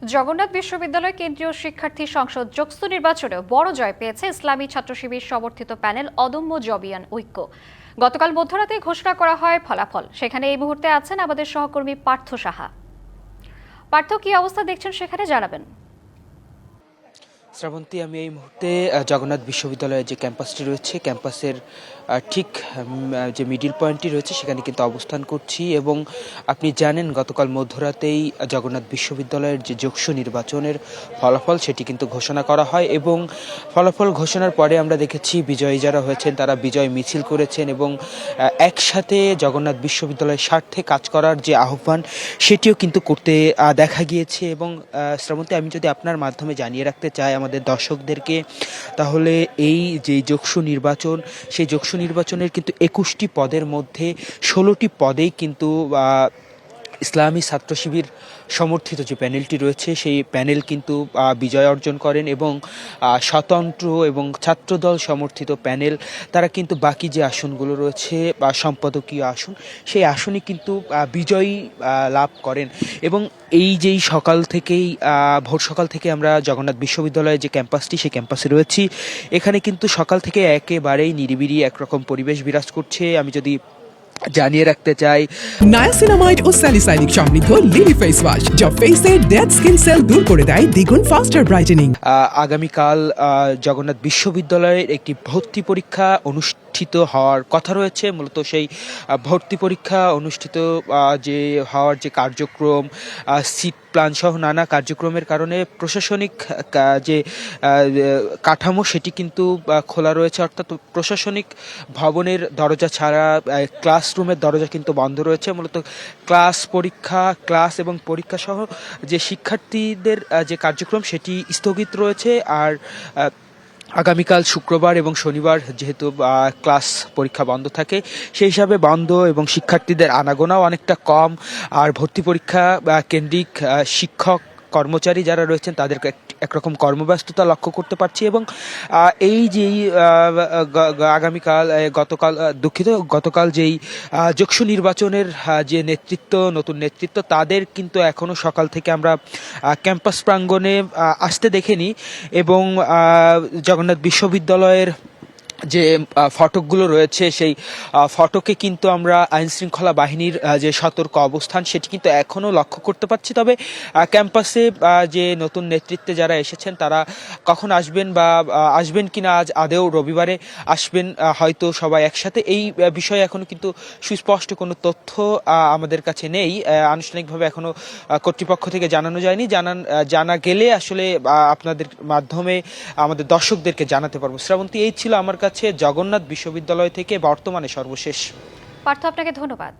জগন্নাথ বিশ্ববিদ্যালয় কেন্দ্রীয় শিক্ষার্থী সংসদ জোকসু নির্বাচনে বড় জয় পেয়েছে ইসলামী ছাত্র শিবির সমর্থিত প্যানেল অদম্য জবিয়ান ঐক্য। গতকাল মধ্যরাতে ঘোষণা করা হয় ফলাফল। সেখানে এই মুহূর্তে আছেন আমাদের সহকর্মী পার্থ সাহা। পার্থ, কি অবস্থা দেখছেন সেখানে জানাবেন। শ্রাবন্তী, আমি এই মুহূর্তে জগন্নাথ বিশ্ববিদ্যালয়ের যে ক্যাম্পাসটি রয়েছে, ক্যাম্পাসের ঠিক যে মিডিল পয়েন্টটি রয়েছে সেখানে কিন্তু অবস্থান করছি। এবং আপনি জানেন গতকাল মধ্যরাতেই জগন্নাথ বিশ্ববিদ্যালয়ের যে জোকসু নির্বাচনের ফলাফল সেটি কিন্তু ঘোষণা করা হয়। এবং ফলাফল ঘোষণার পরে আমরা দেখেছি বিজয়ী যারা হয়েছেন তারা বিজয় মিছিল করেছেন এবং একসাথে জগন্নাথ বিশ্ববিদ্যালয়ের স্বার্থে কাজ করার যে আহ্বান সেটিও কিন্তু করতে দেখা গিয়েছে। এবং শ্রাবন্তী, আমি যদি আপনার মাধ্যমে জানিয়ে রাখতে চাই আমাদের দর্শকদেরকে, তাহলে এই যে জোকসু নির্বাচন, সেই জোকসু নির্বাচনের কিন্তু 21টি পদের মধ্যে 16টি পদেই কিন্তু ইসলামী ছাত্র শিবির সমর্থিত যে প্যানেলটি রয়েছে সেই প্যানেল কিন্তু বিজয় অর্জন করেন। এবং স্বতন্ত্র এবং ছাত্রদল সমর্থিত প্যানেল তারা কিন্তু বাকি যে আসনগুলো রয়েছে বা সম্পাদকীয় আসন, সেই আসনে কিন্তু বিজয়ী লাভ করেন। এবং এই যেই সকাল থেকেই ভোর সকাল থেকে আমরা জগন্নাথ বিশ্ববিদ্যালয়ের যে ক্যাম্পাসটি সেই ক্যাম্পাসে রয়েছি, এখানে কিন্তু সকাল থেকে একেবারেই নিরিবিলি একরকম পরিবেশ বিরাজ করছে। আমি যদি জানিয়ে রাখতে চাই, নায়াসিনামাইড ও স্যালিসাইলিক সমৃদ্ধ লিলি ফেস ওয়াশ যা ফেসের ডেড স্কিন সেল দূর করে দেয় দ্বিগুণ ফাস্টার ব্রাইটেনিং। আগামীকাল জগন্নাথ বিশ্ববিদ্যালয়ের একটি ভর্তি পরীক্ষা অনুষ্ঠিত হওয়ার কথা রয়েছে। মূলত সেই ভর্তি পরীক্ষা অনুষ্ঠিত যে হওয়ার যে কার্যক্রম, সিট প্ল্যান সহ নানা কার্যক্রমের কারণে প্রশাসনিক যে কাঠামো সেটি কিন্তু খোলা রয়েছে, অর্থাৎ প্রশাসনিক ভবনের দরজা ছাড়া ক্লাসরুমের দরজা কিন্তু বন্ধ রয়েছে। মূলত ক্লাস এবং পরীক্ষা সহ যে শিক্ষার্থীদের যে কার্যক্রম সেটি স্থগিত রয়েছে। আর আগামীকাল শুক্রবার এবং শনিবার যেহেতু ক্লাস পরীক্ষা বন্ধ থাকে, সেই হিসাবে বন্ধ এবং শিক্ষার্থীদের আনাগোনাও অনেকটা কম। আর ভর্তি পরীক্ষা কেন্দ্রিক শিক্ষক কর্মচারী যারা রয়েছেন তাদেরকে একরকম কর্মব্যস্ততা লক্ষ্য করতে পারছি। এবং এই যেই গতকাল যেই জোকসু নির্বাচনের যে নতুন নেতৃত্ব তাদের কিন্তু এখনও সকাল থেকে আমরা ক্যাম্পাস প্রাঙ্গণে আসতে দেখিনি। এবং জগন্নাথ বিশ্ববিদ্যালয়ের যে ফটকগুলো রয়েছে সেই ফটকে কিন্তু আমরা আইনশৃঙ্খলা বাহিনীর যে সতর্ক অবস্থান সেটি কিন্তু এখনও লক্ষ্য করতে পারছি। তবে ক্যাম্পাসে যে নতুন নেতৃত্বে যারা এসেছেন তারা কখন আসবেন বা আসবেন কিনা, আজ আদেও রবিবারে আসবেন হয়তো সবাই একসাথে, এই বিষয়ে এখনও কিন্তু সুস্পষ্ট কোনো তথ্য আমাদের কাছে নেই। আনুষ্ঠানিকভাবে এখনও কর্তৃপক্ষ থেকে জানানো যায়নি। জানা গেলে আসলে আপনাদের মাধ্যমে আমাদের দর্শকদেরকে জানাতে পারবো। শ্রাবন্তী, এই ছিল আমার কাছে জগন্নাথ বিশ্ববিদ্যালয় থেকে বর্তমানে সর্বশেষ। পার্থ, আপনাকে ধন্যবাদ।